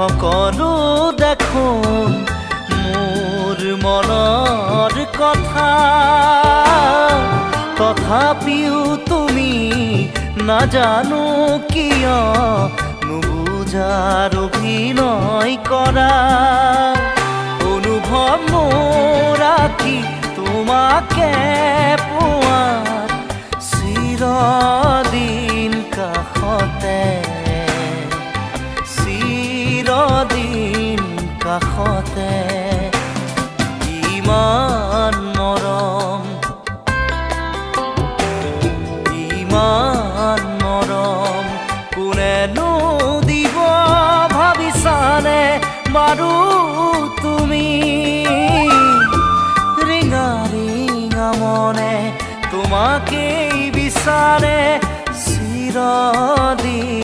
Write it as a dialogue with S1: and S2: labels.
S1: সকলো দেখোন মোৰ মনৰ কথা তথাপিও তুমি নাজানো কিয় নুবুজাৰ অভিনয় কৰা অনুভৱ মোৰ আঁকি তোমাকে পোৱাৰ চিৰদিন কাষতে চিৰদিন কাষতে ইমান মৰম ইমান মৰম কোনেনো দিব ভাবিছানে বাৰু তুমি ৰিঙা ৰিঙা মনে তোমাকেই বিচাৰে চিৰদিন